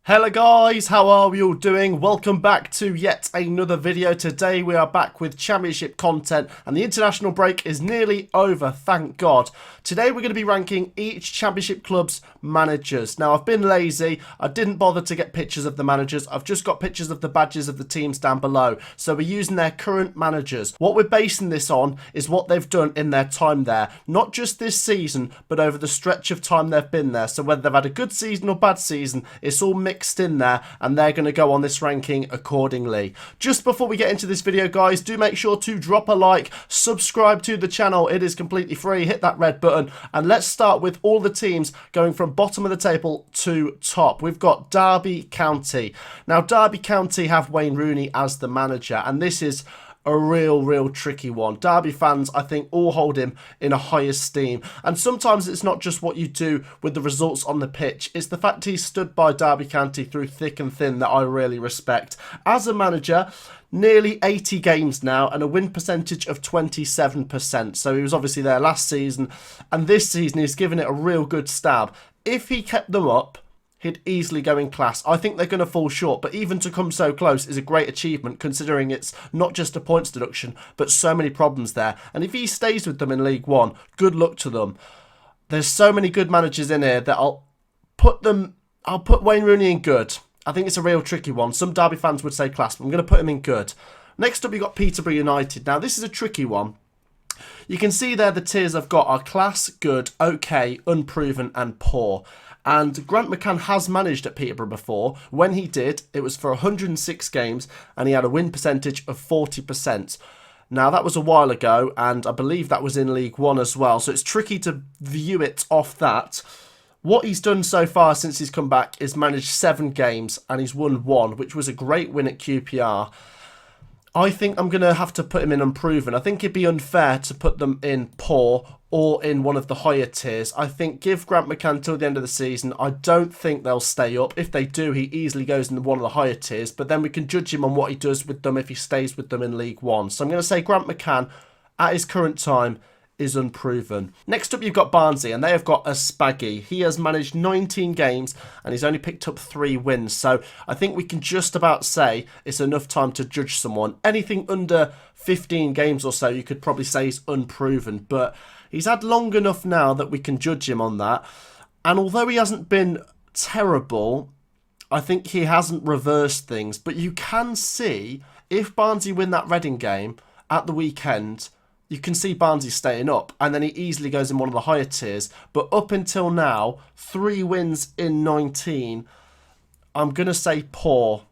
Hello guys, how are we all doing? Welcome back to yet another video. Today we are back with championship content and the international break is nearly over, thank God. Today we're going to be ranking each championship club's managers. Now I've been lazy, I didn't bother to get pictures of the managers, I've just got pictures of the badges of the teams down below. So we're using their current managers. What we're basing this on is what they've done in their time there. Not just this season, but over the stretch of time they've been there. So whether they've had a good season or bad season, it's all mixed in there and they're going to go on this ranking accordingly. Just before we get into this video guys, do make sure to drop a like, subscribe to the channel, it is completely free, hit that red button, and let's start with all the teams going from bottom of the table to top. We've got Derby County. Now Derby County have Wayne Rooney as the manager and this is a real tricky one. Derby fans, I think, all hold him in a high esteem. And sometimes it's not just what you do with the results on the pitch. It's the fact he's stood by Derby County through thick and thin that I really respect. As a manager, nearly 80 games now and a win percentage of 27%. So he was obviously there last season. And this season he's given it a real good stab. If he kept them up, he'd easily go in class. I think they're going to fall short, but even to come so close is a great achievement considering it's not just a points deduction, but so many problems there. And if he stays with them in League One, good luck to them. There's so many good managers in here that I'll put Wayne Rooney in good. I think it's a real tricky one. Some Derby fans would say class, but I'm going to put him in good. Next up, you've got Peterborough United. Now, this is a tricky one. You can see there the tiers I've got are class, good, okay, unproven, and poor. And Grant McCann has managed at Peterborough before. When he did, it was for 106 games and he had a win percentage of 40%. Now, that was a while ago and I believe that was in League One as well. So it's tricky to view it off that. What he's done so far since he's come back is managed 7 games and he's won 1, which was a great win at QPR. I think I'm going to have to put him in unproven. I think it'd be unfair to put them in poor or in one of the higher tiers. I think give Grant McCann till the end of the season. I don't think they'll stay up. If they do, he easily goes into one of the higher tiers. But then we can judge him on what he does with them if he stays with them in League One. So I'm going to say Grant McCann, at his current time, is unproven. Next up, you've got Barnsley, and they have got a Spaggy. He has managed 19 games, and he's only picked up 3 wins. So I think we can just about say it's enough time to judge someone. Anything under 15 games or so, you could probably say he's unproven. But he's had long enough now that we can judge him on that. And although he hasn't been terrible, I think he hasn't reversed things. But you can see, if Barnsley win that Reading game at the weekend, you can see Barnsley staying up and then he easily goes in one of the higher tiers. But up until now, 3 wins in 19, I'm going to say poor.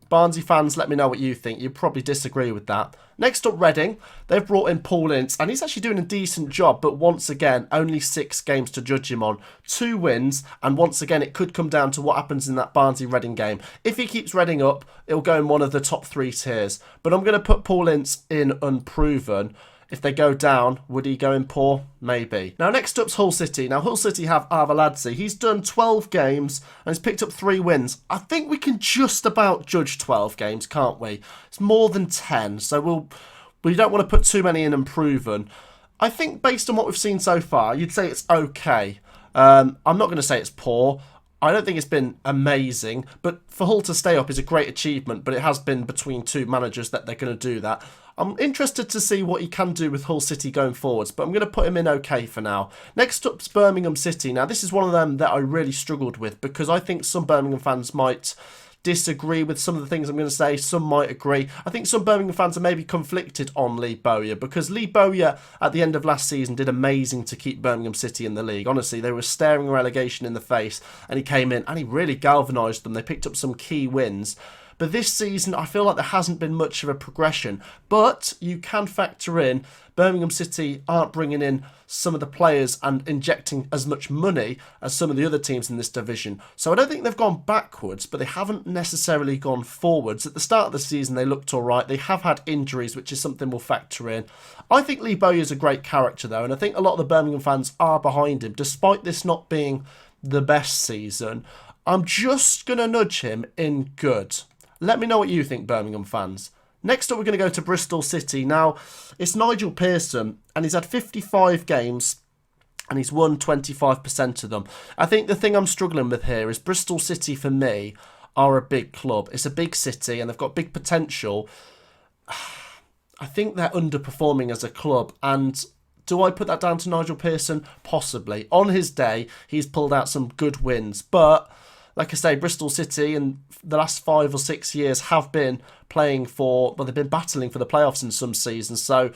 Barnsley fans, let me know what you think. You probably disagree with that. Next up, Reading. They've brought in Paul Ince and he's actually doing a decent job, but once again, only 6 games to judge him on. 2 wins, and once again, it could come down to what happens in that Barnsley-Reading game. If he keeps Reading up, it'll go in one of the top 3 tiers. But I'm going to put Paul Ince in unproven. If they go down, would he go in poor? Maybe. Now, next up's Hull City. Now, Hull City have Arveladze. He's done 12 games and he's picked up 3 wins. I think we can just about judge 12 games, can't we? It's more than 10, so we don't want to put too many in unproven. I think based on what we've seen so far, you'd say it's okay. I'm not going to say it's poor. I don't think it's been amazing, but for Hull to stay up is a great achievement, but it has been between 2 managers that they're going to do that. I'm interested to see what he can do with Hull City going forwards, but I'm going to put him in okay for now. Next up's Birmingham City. Now, this is one of them that I really struggled with because I think some Birmingham fans might disagree with some of the things I'm going to say. Some might agree. I think some Birmingham fans are maybe conflicted on Lee Bowyer because Lee Bowyer at the end of last season did amazing to keep Birmingham City in the league. Honestly, they were staring relegation in the face and he came in and he really galvanised them. They picked up some key wins. But this season, I feel like there hasn't been much of a progression. But you can factor in Birmingham City aren't bringing in some of the players and injecting as much money as some of the other teams in this division. So I don't think they've gone backwards, but they haven't necessarily gone forwards. At the start of the season, they looked all right. They have had injuries, which is something we'll factor in. I think Lee Bowyer's a great character, though, and I think a lot of the Birmingham fans are behind him, despite this not being the best season. I'm just going to nudge him in good. Let me know what you think, Birmingham fans. Next up, we're going to go to Bristol City. Now, it's Nigel Pearson, and he's had 55 games, and he's won 25% of them. I think the thing I'm struggling with here is Bristol City, for me, are a big club. It's a big city and they've got big potential. I think they're underperforming as a club. And do I put that down to Nigel Pearson? Possibly. On his day, he's pulled out some good wins. But like I say, Bristol City in the last 5 or 6 years have been playing for, well, they've been battling for the playoffs in some seasons. So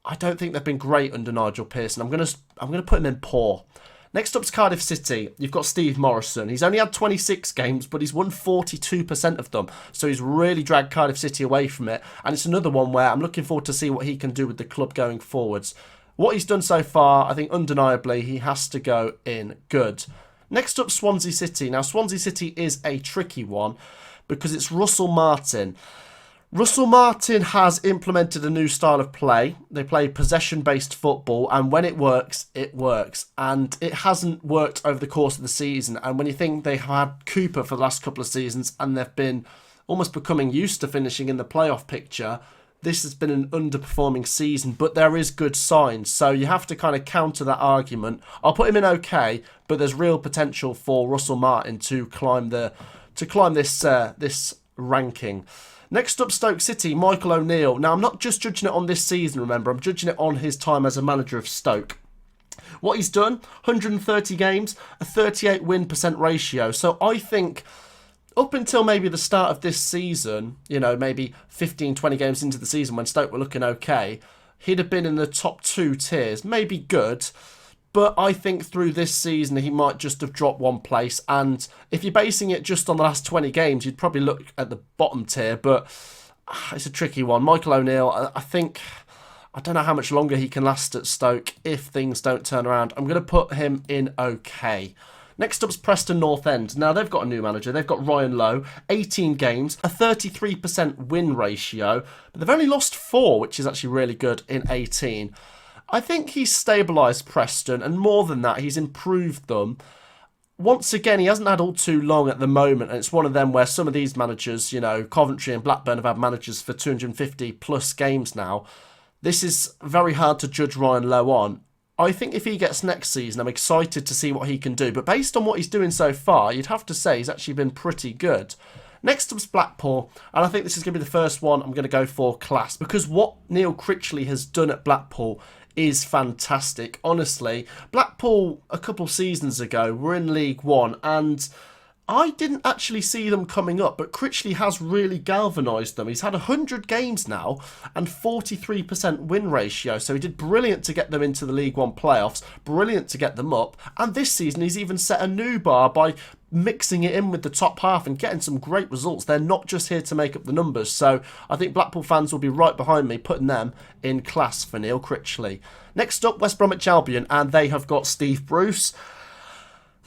I don't think they've been great under Nigel Pearson. I'm gonna put him in poor. Next up's Cardiff City. You've got Steve Morrison. He's only had 26 games, but he's won 42% of them. So he's really dragged Cardiff City away from it. And it's another one where I'm looking forward to see what he can do with the club going forwards. What he's done so far, I think undeniably, he has to go in good. Next up, Swansea City. Now, Swansea City is a tricky one because it's Russell Martin. Russell Martin has implemented a new style of play. They play possession-based football, and when it works, it works. And it hasn't worked over the course of the season. And when you think they had Cooper for the last couple of seasons and they've been almost becoming used to finishing in the playoff picture, this has been an underperforming season, but there is good signs. So you have to kind of counter that argument. I'll put him in okay, but there's real potential for Russell Martin to climb this ranking. Next up, Stoke City, Michael O'Neill. Now, I'm not just judging it on this season, remember. I'm judging it on his time as a manager of Stoke. What he's done, 130 games, a 38 win% ratio. So I think up until maybe the start of this season, you know, maybe 15, 20 games into the season when Stoke were looking okay, he'd have been in the top 2 tiers. Maybe good. But I think through this season, he might just have dropped one place. And if you're basing it just on the last 20 games, you'd probably look at the bottom tier. But it's a tricky one. Michael O'Neill, I don't know how much longer he can last at Stoke if things don't turn around. I'm going to put him in okay. Next up's Preston North End. Now, they've got a new manager. They've got Ryan Lowe, 18 games, a 33% win ratio. But they've only lost 4, which is actually really good, in 18. I think he's stabilised Preston, and more than that, he's improved them. Once again, he hasn't had all too long at the moment, and it's one of them where some of these managers, you know, Coventry and Blackburn have had managers for 250 plus games now. This is very hard to judge Ryan Lowe on. I think if he gets next season, I'm excited to see what he can do. But based on what he's doing so far, you'd have to say he's actually been pretty good. Next up's Blackpool, and I think this is going to be the first one I'm going to go for class, because what Neil Critchley has done at Blackpool is fantastic. Honestly, Blackpool a couple seasons ago were in League One and I didn't actually see them coming up, but Critchley has really galvanised them. He's had 100 games now and 43% win ratio, so he did brilliant to get them into the League One playoffs, brilliant to get them up, and this season he's even set a new bar by mixing it in with the top half and getting some great results. They're not just here to make up the numbers, so I think Blackpool fans will be right behind me putting them in class for Neil Critchley. Next up, West Bromwich Albion, and they have got Steve Bruce.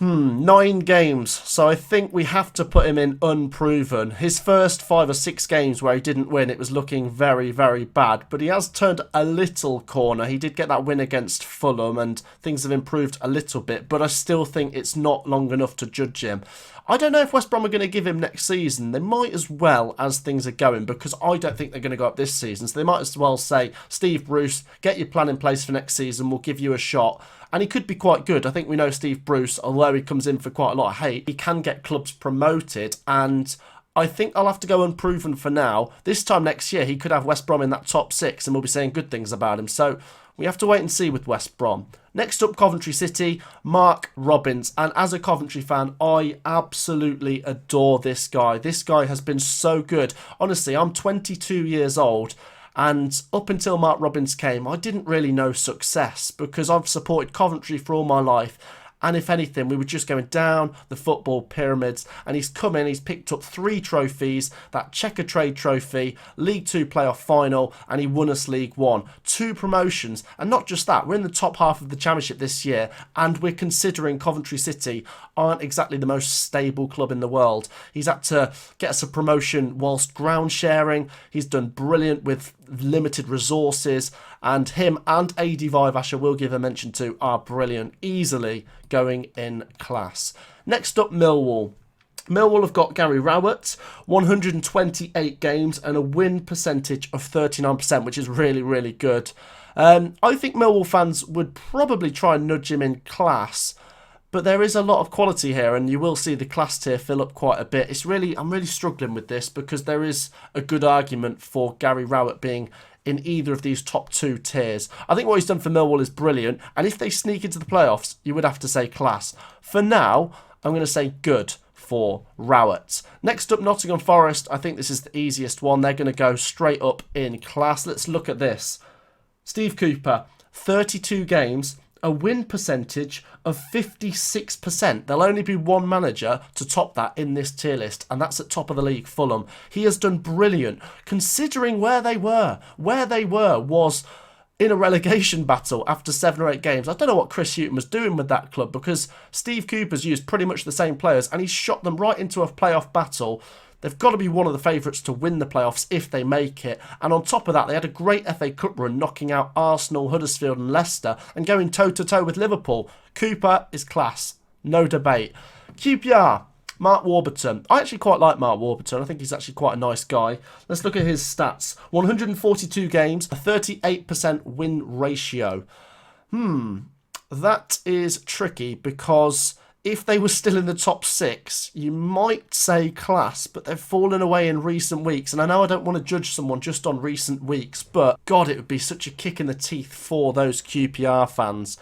9 games, so I think we have to put him in unproven. His first 5 or 6 games where he didn't win, it was looking very, very bad, but he has turned a little corner. He did get that win against Fulham and things have improved a little bit, but I still think it's not long enough to judge him. I don't know if West Brom are going to give him next season. They might as well, as things are going, because I don't think they're going to go up this season, so they might as well say, Steve Bruce, get your plan in place for next season, we'll give you a shot. And he could be quite good. I think we know Steve Bruce, although he comes in for quite a lot of hate, he can get clubs promoted. And I think I'll have to go unproven for now. This time next year, he could have West Brom in that top 6 and we'll be saying good things about him. So we have to wait and see with West Brom. Next up, Coventry City, Mark Robbins. And as a Coventry fan, I absolutely adore this guy. This guy has been so good. Honestly, I'm 22 years old. And up until Mark Robbins came, I didn't really know success because I've supported Coventry for all my life. And if anything, we were just going down the football pyramids. And he's come in, he's picked up 3 trophies, that Checker Trade Trophy, League 2 playoff final, and he won us League 1. 2 promotions. And not just that, we're in the top half of the Championship this year. And we're considering Coventry City aren't exactly the most stable club in the world. He's had to get us a promotion whilst ground sharing. He's done brilliant with limited resources, and him and Adi Vivasha, will give a mention to, are brilliant, easily going in class. Next up, Millwall. Millwall have got Gary Rowett, 128 games and a win percentage of 39%, which is really, really good. I think Millwall fans would probably try and nudge him in class, But there is a lot of quality here, and you will see the class tier fill up quite a bit. I'm really struggling with this because there is a good argument for Gary Rowett being in either of these top two tiers. I think what he's done for Millwall is brilliant, and if they sneak into the playoffs, you would have to say class. For now, I'm going to say good for Rowett. Next up, Nottingham Forest. I think this is the easiest one. They're going to go straight up in class. Let's look at this. Steve Cooper, 32 games, a win percentage of 56%. There'll only be one manager to top that in this tier list, and that's at top of the league, Fulham. He has done brilliant, considering where they were. Where they were was in a relegation battle after 7 or 8 games. I don't know what Chris Hughton was doing with that club, because Steve Cooper's used pretty much the same players, and he's shot them right into a playoff battle. They've got to be one of the favourites to win the playoffs if they make it. And on top of that, they had a great FA Cup run, knocking out Arsenal, Huddersfield and Leicester and going toe-to-toe with Liverpool. Cooper is class. No debate. QPR, Mark Warburton. I actually quite like Mark Warburton. I think he's actually quite a nice guy. Let's look at his stats. 142 games, a 38% win ratio. That is tricky because if they were still in the top 6, you might say class, but they've fallen away in recent weeks. And I know I don't want to judge someone just on recent weeks, but God, it would be such a kick in the teeth for those QPR fans.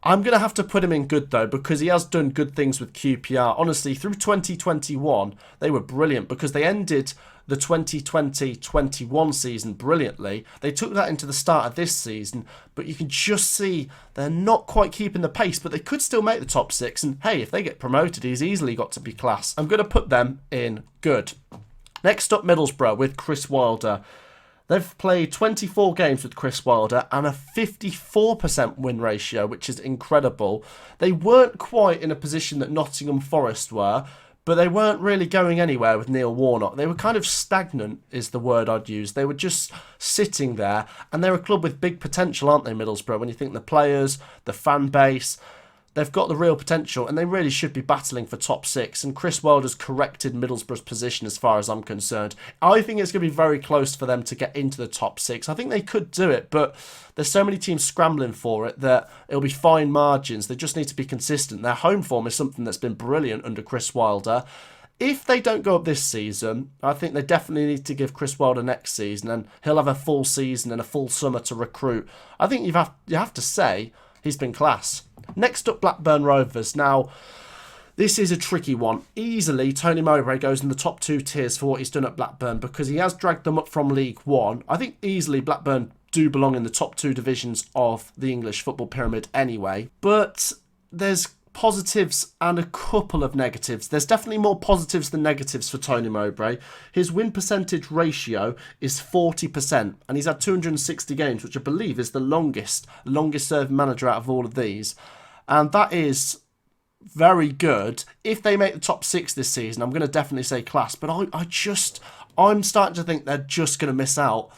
I'm going to have to put him in good, though, because he has done good things with QPR. Honestly, through 2021, they were brilliant because they ended the 2020-21 season brilliantly. They took that into the start of this season, but you can just see they're not quite keeping the pace, but they could still make the top 6. And hey, if they get promoted, he's easily got to be class. I'm going to put them in good. Next up, Middlesbrough with Chris Wilder. They've played 24 games with Chris Wilder and a 54% win ratio, which is incredible. They weren't quite in a position that Nottingham Forest were, but they weren't really going anywhere with Neil Warnock. They were kind of stagnant, is the word I'd use. They were just sitting there, and they're a club with big potential, aren't they, Middlesbrough? When you think the players, the fan base, they've got the real potential, and they really should be battling for top 6. And Chris Wilder's corrected Middlesbrough's position as far as I'm concerned. I think it's going to be very close for them to get into the top 6. I think they could do it, but there's so many teams scrambling for it that it'll be fine margins. They just need to be consistent. Their home form is something that's been brilliant under Chris Wilder. If they don't go up this season, I think they definitely need to give Chris Wilder next season, and he'll have a full season and a full summer to recruit. I think you have to say he's been class. Next up, Blackburn Rovers. Now, this is a tricky one. Easily, Tony Mowbray goes in the top 2 tiers for what he's done at Blackburn because he has dragged them up from League One. I think easily Blackburn do belong in the top 2 divisions of the English football pyramid anyway. But there's positives and a couple of negatives. There's definitely more positives than negatives for Tony Mowbray. His win percentage ratio is 40%, and he's had 260 games, which I believe is the longest serving manager out of all of these. And that is very good. If they make the top 6 this season, I'm going to definitely say class, but I'm starting to think they're just going to miss out,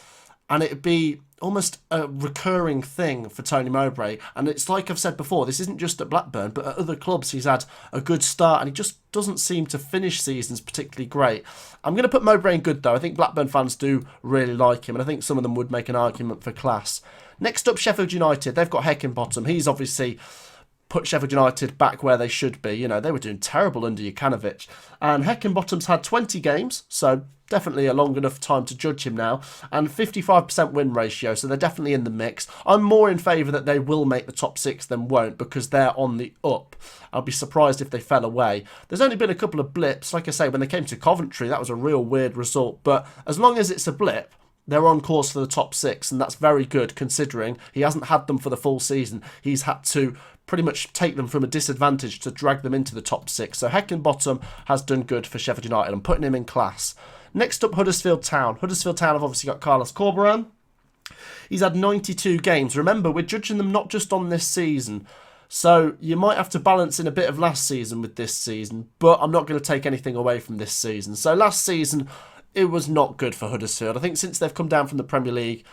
and it'd be almost a recurring thing for Tony Mowbray. And it's like I've said before, this isn't just at Blackburn, but at other clubs he's had a good start and he just doesn't seem to finish seasons particularly great. I'm going to put Mowbray in good, though. I think Blackburn fans do really like him, and I think some of them would make an argument for class. Next up, Sheffield United. They've got Heckingbottom. He's obviously put Sheffield United back where they should be. You know, they were doing terrible under Jukanovic. And Heckingbottom's had 20 games, so definitely a long enough time to judge him now. And 55% win ratio, so they're definitely in the mix. I'm more in favour that they will make the top 6 than won't, because they're on the up. I'll be surprised if they fell away. There's only been a couple of blips. Like I say, when they came to Coventry, that was a real weird result. But as long as it's a blip, they're on course for the top 6, and that's very good considering he hasn't had them for the full season. He's had to pretty much take them from a disadvantage to drag them into the top 6. So Heckingbottom has done good for Sheffield United. I'm putting him in class. Next up, Huddersfield Town. Huddersfield Town have obviously got Carlos Corberán. He's had 92 games. Remember, we're judging them not just on this season. So you might have to balance in a bit of last season with this season, but I'm not going to take anything away from this season. So last season, it was not good for Huddersfield. I think since they've come down from the Premier League,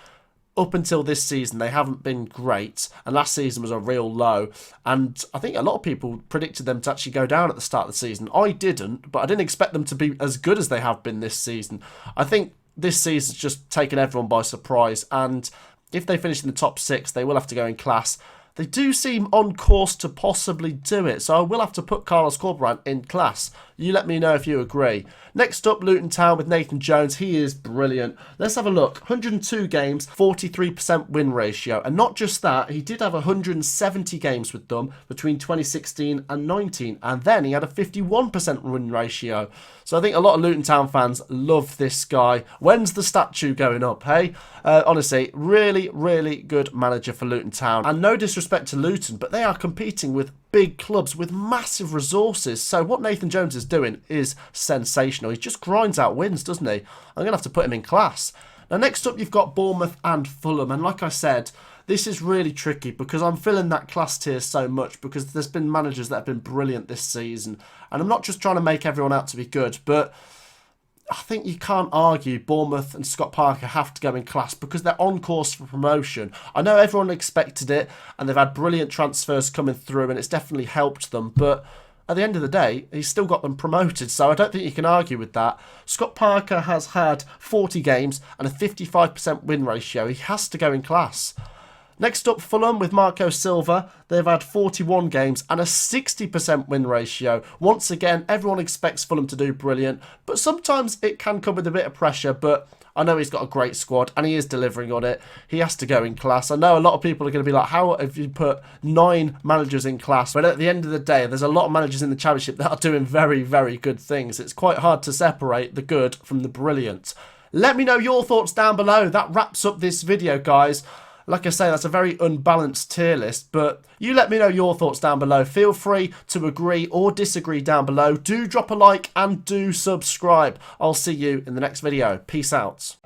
up until this season, they haven't been great. And last season was a real low. And I think a lot of people predicted them to actually go down at the start of the season. I didn't, but I didn't expect them to be as good as they have been this season. I think this season's just taken everyone by surprise. And if they finish in the top 6, they will have to go in class. they do seem on course to possibly do it. So I will have to put Carlos Corberán in class. You let me know if you agree. Next up, Luton Town with Nathan Jones. He is brilliant. Let's have a look. 102 games, 43% win ratio. And not just that, he did have 170 games with them between 2016 and 19. And then he had a 51% win ratio. So I think a lot of Luton Town fans love this guy. When's the statue going up, hey? Honestly, really, really good manager for Luton Town. And no disrespect to Luton, but they are competing with big clubs with massive resources. So what Nathan Jones is doing is sensational. He just grinds out wins, doesn't he? I'm going to have to put him in class. Now, next up, you've got Bournemouth and Fulham. And like I said, this is really tricky because I'm filling that class tier so much because there's been managers that have been brilliant this season. And I'm not just trying to make everyone out to be good, but I think you can't argue Bournemouth and Scott Parker have to go in class because they're on course for promotion. I know everyone expected it and they've had brilliant transfers coming through and it's definitely helped them, but at the end of the day, he's still got them promoted, so I don't think you can argue with that. Scott Parker has had 40 games and a 55% win ratio. He has to go in class. Next up, Fulham with Marco Silva. They've had 41 games and a 60% win ratio. Once again, everyone expects Fulham to do brilliant, but sometimes it can come with a bit of pressure, but I know he's got a great squad and he is delivering on it. He has to go in class. I know a lot of people are going to be like, how have you put 9 managers in class? But at the end of the day, there's a lot of managers in the Championship that are doing very, very good things. It's quite hard to separate the good from the brilliant. Let me know your thoughts down below. That wraps up this video, guys. Like I say, that's a very unbalanced tier list, but you let me know your thoughts down below. Feel free to agree or disagree down below. Do drop a like and do subscribe. I'll see you in the next video. Peace out.